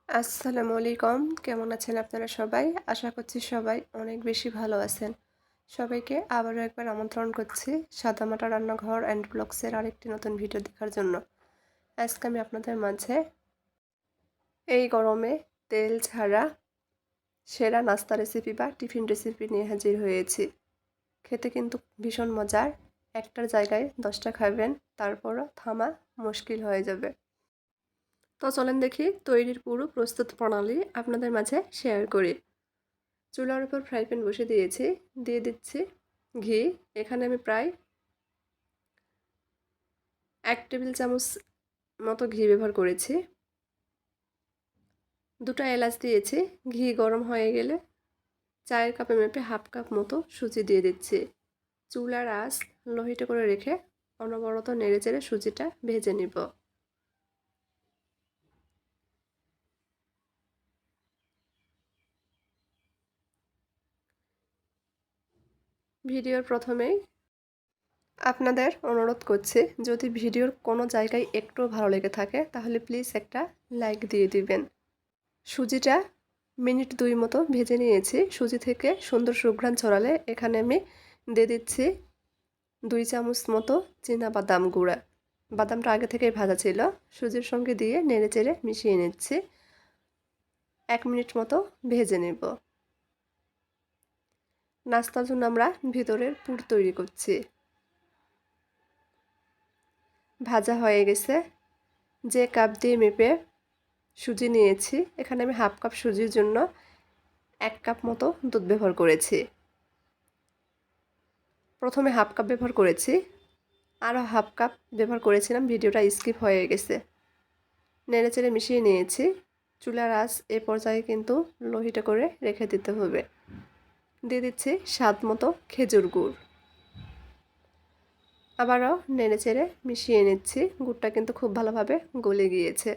আসসালামু আলাইকুম। কেমন আছেন আপনারা সবাই? আশা করছি সবাই অনেক বেশি ভালো আছেন। সবাইকে আবারও একবার আমন্ত্রণ করছি সাদামাটা রান্নাঘর অ্যান্ড ব্লগসের আরেকটি নতুন ভিডিও দেখার জন্য। আজকে আমি আপনাদের মাঝে এই গরমে তেল ছাড়া সেরা নাস্তা রেসিপি বা টিফিন রেসিপি নিয়ে হাজির হয়েছি। খেতে কিন্তু ভীষণ মজার। একটার জায়গায় 10টা খাবেন, তারপরও থামা মুশকিল হয়ে যাবে। তো চলেন দেখি তৈরির পুরো প্রস্তুত প্রণালী আপনাদের মাঝে শেয়ার করি। চুলার উপর ফ্রাই প্যান বসে দিয়েছি, দিয়ে দিচ্ছি ঘি। এখানে আমি প্রায় 1 টেবিল চামচ মতো ঘি ব্যবহার করেছি। 2টা এলাচ দিয়েছি। ঘি গরম হয়ে গেলে চায়ের কাপে মেপে হাফ কাপ মতো সুজি দিয়ে দিচ্ছি। চুলার আঁচ লো হিটে করে রেখে অনবরত নেড়েচেড়ে সুজিটা ভেজে নিব। ভিডিওর প্রথমেই আপনাদের অনুরোধ করছি, যদি ভিডিওর কোনো জায়গায় একটু ভালো লেগে থাকে তাহলে প্লিজ একটা লাইক দিয়ে দিবেন। সুজিটা মিনিট 2 মতো ভেজে নিয়েছি। সুজি থেকে সুন্দর সুঘ্রাণ ছড়ালে এখানে আমি দিয়ে দিচ্ছি 2 চামচ মতো বাদাম গুঁড়া। বাদামটা আগে থেকেই ভাজা ছিল। সুজির সঙ্গে দিয়ে নেড়েচেড়ে মিশিয়ে নিচ্ছি। 1 মিনিট মতো ভেজে নেব। নাস্তার জন্য আমরা ভিতরের পুর তৈরি করছি। ভাজা হয়ে গেছে। যে কাপ দিয়ে মেপে সুজি নিয়েছি, এখানে আমি হাফ কাপ সুজির জন্য 1 কাপ মতো দুধ ব্যবহার করেছি। প্রথমে হাফ কাপ ব্যবহার করেছি, আরও হাফ কাপ ব্যবহার করেছিলাম, ভিডিওটা স্কিপ হয়ে গেছে। নেড়েচেড়ে মিশিয়ে নিয়েছি। চুলার আঁচ এ পর্যায়ে কিন্তু লো হিটে করে রেখে দিতে হবে। দিয়ে দিচ্ছি স্বাদ মতো খেজুর গুড়। আবারও নেড়েচেড়ে মিশিয়ে নিচ্ছি। গুড়টা কিন্তু খুব ভালোভাবে গলে গিয়েছে।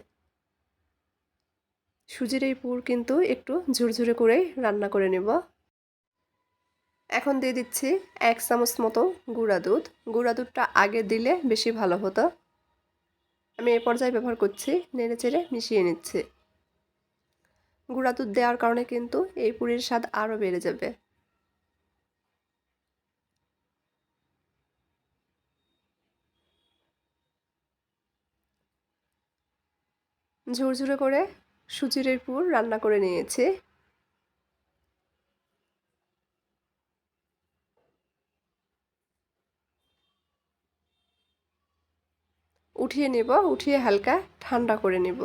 সুজির এই পুর কিন্তু একটু ঝুরঝুরে করেই রান্না করে নেব। এখন দিয়ে দিচ্ছি 1 চামচ মতো গুঁড়া দুধ। গুঁড়া দুধটা আগে দিলে বেশি ভালো হতো। আমি এই পর্যায়ে ব্যবহার করছি। নেড়েচেড়ে মিশিয়ে নিচ্ছি। গুঁড়া দুধ দেওয়ার কারণে কিন্তু এই পুরির স্বাদ আরও বেড়ে যাবে। ঝুরঝুরে করে সুজির এই পুর রান্না করে নিয়েছি। উঠিয়ে নেব, উঠিয়ে হালকা ঠান্ডা করে নেব।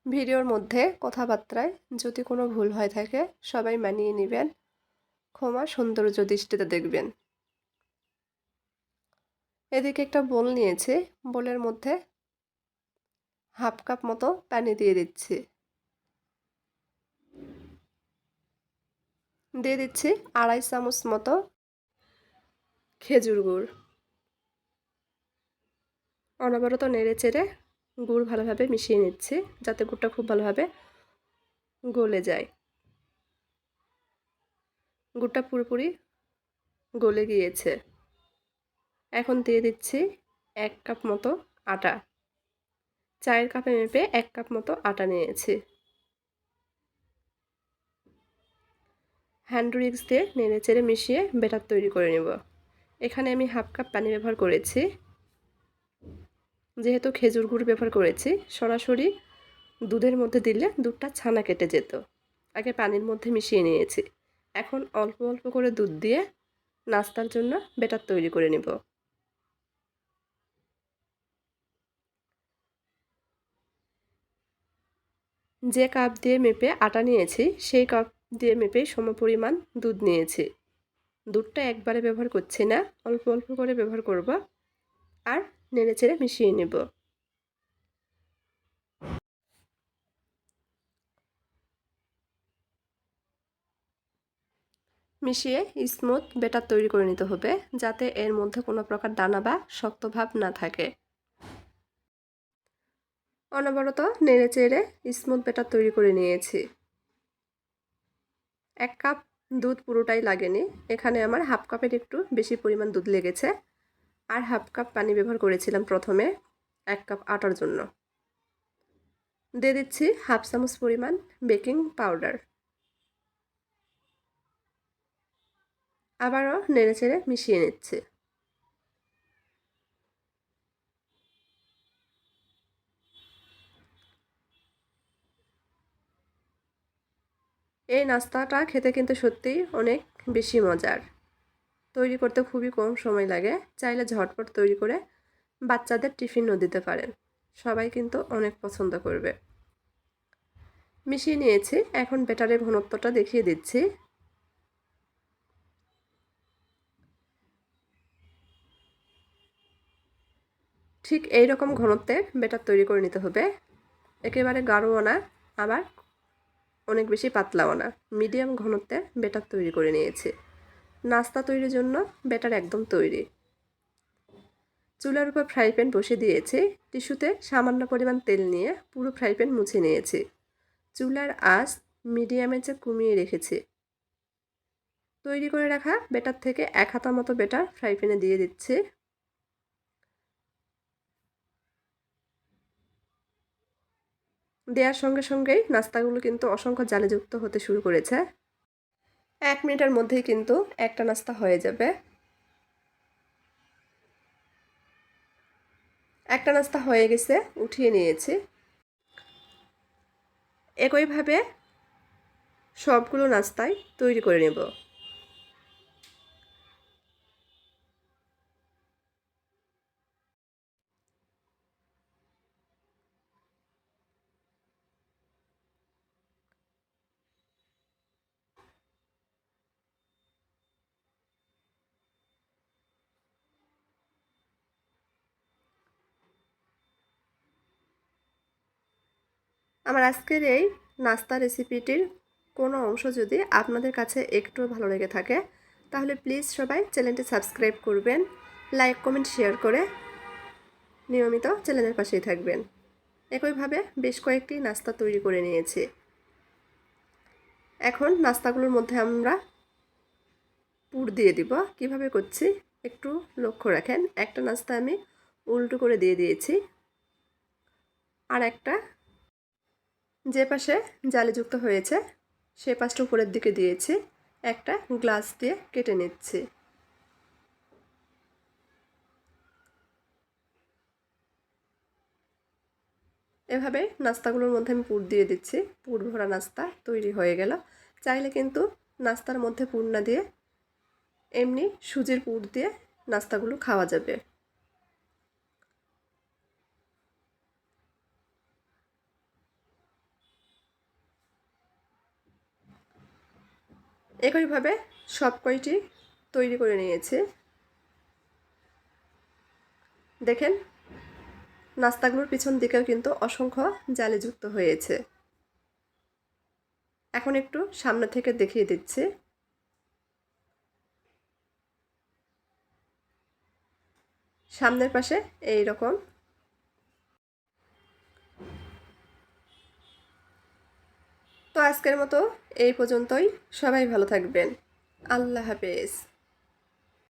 ভিডিওর মধ্যে কথাবার্তায় যদি কোনো ভুল হয়ে থাকে সবাই মানিয়ে নেবেন। ক্ষমা সৌন্দর্য দৃষ্টিতে দেখবেন। এদিকে একটা বোল নিয়েছি। বোলের মধ্যে হাফ কাপ মতো পানি দিয়ে দিচ্ছি। দিয়ে দিচ্ছি 2.5 চামচ মতো খেজুর গুড়। অনবরত নেড়েচেড়ে গুড় ভালোভাবে মিশিয়ে নিচ্ছি, যাতে গুড়টা খুব ভালোভাবে গলে যায়। গুড়টা পুরোপুরি গলে গিয়েছে। এখন দিয়ে দিচ্ছি 1 কাপ মতো আটা। চায়ের কাপে মেপে 1 কাপ মতো আটা নিয়েছি। হ্যান্ড উইক্স দিয়ে নেড়েচেড়ে মিশিয়ে ব্যাটার তৈরি করে নেব। এখানে আমি হাফ কাপ পানি ব্যবহার করেছি। যেহেতু খেজুর গুড় ব্যবহার করেছি, সরাসরি দুধের মধ্যে দিলে দুধটা ছানা কেটে যেত। আগে পানির মধ্যে মিশিয়ে নিয়েছি। এখন অল্প অল্প করে দুধ দিয়ে নাস্তার জন্য ব্যাটার তৈরি করে নেব। যে কাপ দিয়ে মেপে আটা নিয়েছি সেই কাপ দিয়ে মেপে সমপরিমাণ দুধ নিয়েছি। দুধটা একবারে ব্যবহার করছি না, অল্প অল্প করে ব্যবহার করব আর নেড়েচেড়ে মিশিয়ে নেব। মিশিয়ে স্মুথ ব্যাটার তৈরি করে নিতে হবে, যাতে এর মধ্যে কোনো প্রকার দানা বা শক্ত ভাব না থাকে। অনবরত নেড়েচেড়ে স্মুথ ব্যাটার তৈরি করে নিয়েছি। 1 কাপ দুধ পুরোটাই লাগেনি, এখানে আমার হাফ কাপের একটু বেশি পরিমাণ দুধ লেগেছে। আর হাফ কাপ পানি ব্যবহার করেছিলাম প্রথমে 1 কাপ আটার জন্য। দিয়ে দিচ্ছি হাফ চামচ পরিমাণ বেকিং পাউডার। আবারও নেড়েচেড়ে মিশিয়ে নিচ্ছি। এই নাস্তাটা খেতে কিন্তু সত্যিই অনেক বেশি মজার। তৈরি করতে খুবই কম সময় লাগে। চাইলে ঝটপট তৈরি করে বাচ্চাদের টিফিনও দিতে পারেন। সবাই কিন্তু অনেক পছন্দ করবে। মিশিয়ে নিয়েছি, এখন ব্যাটারের ঘনত্বটা দেখিয়ে দিচ্ছি। ঠিক এই রকম ঘনত্বের ব্যাটার তৈরি করে নিতে হবে। একেবারে গাঢ়ও না, আবার অনেক বেশি পাতলাও না, মিডিয়াম ঘনত্বের ব্যাটার তৈরি করে নিয়েছি। নাস্তা তৈরির জন্য ব্যাটার একদম তৈরি। চুলার উপর ফ্রাই প্যান বসিয়ে দিয়েছি। টিস্যুতে সামান্য পরিমাণ তেল নিয়ে পুরো ফ্রাই প্যান মুছে নিয়েছি। চুলার আঁচ মিডিয়ামের চেয়ে কমিয়ে রেখেছি। তৈরি করে রাখা ব্যাটার থেকে 1 হাতা মতো ব্যাটার ফ্রাই প্যানে দিয়ে দিচ্ছি। দেওয়ার সঙ্গে সঙ্গেই নাস্তাগুলো কিন্তু অসংখ্য জালেযুক্ত হতে শুরু করেছে। 1 মিনিটের মধ্যেই কিন্তু একটা নাস্তা হয়ে যাবে। একটা নাস্তা হয়ে গেছে, উঠিয়ে নিয়েছি। একইভাবে সবগুলো নাস্তাই তৈরি করে নেব। আমার আজকের এই নাস্তা রেসিপিটির কোনো অংশ যদি আপনাদের কাছে একটু ভালো লেগে থাকে, তাহলে প্লিজ সবাই চ্যানেলটি সাবস্ক্রাইব করবেন, লাইক কমেন্ট শেয়ার করে নিয়মিত চ্যানেলের পাশেই থাকবেন। একইভাবে বেশ কয়েকটি নাস্তা তৈরি করে নিয়েছি। এখন নাস্তাগুলোর মধ্যে আমরা পুর দিয়ে দিব। কিভাবে করছি একটু লক্ষ্য রাখেন। একটা নাস্তা আমি উল্টো করে দিয়ে দিয়েছি, আর একটা যে পাশে জালিযুক্ত হয়েছে সে পাশটা উপরের দিকে দিয়েছি। একটা গ্লাস দিয়ে কেটে নিচ্ছি। এভাবে নাস্তাগুলোর মধ্যে আমি পুর দিয়ে দিচ্ছি। পুর ভরা নাস্তা তৈরি হয়ে গেল। চাইলে কিন্তু নাস্তার মধ্যে পুর না দিয়ে এমনি সুজির পুর দিয়ে নাস্তাগুলো খাওয়া যাবে। একইভাবে সব কয়টি তৈরি করে নিয়েছি। দেখেন নাস্তাগুলোর পিছন দিকেও কিন্তু অসংখ্য জালিযুক্ত হয়েছে। এখন একটু সামনে থেকে দেখিয়ে দিচ্ছি। সামনের পাশে এই রকম। তো আজকের মতো এই পর্যন্তই। সবাই ভালো থাকবেন। আল্লাহ হাফেজ।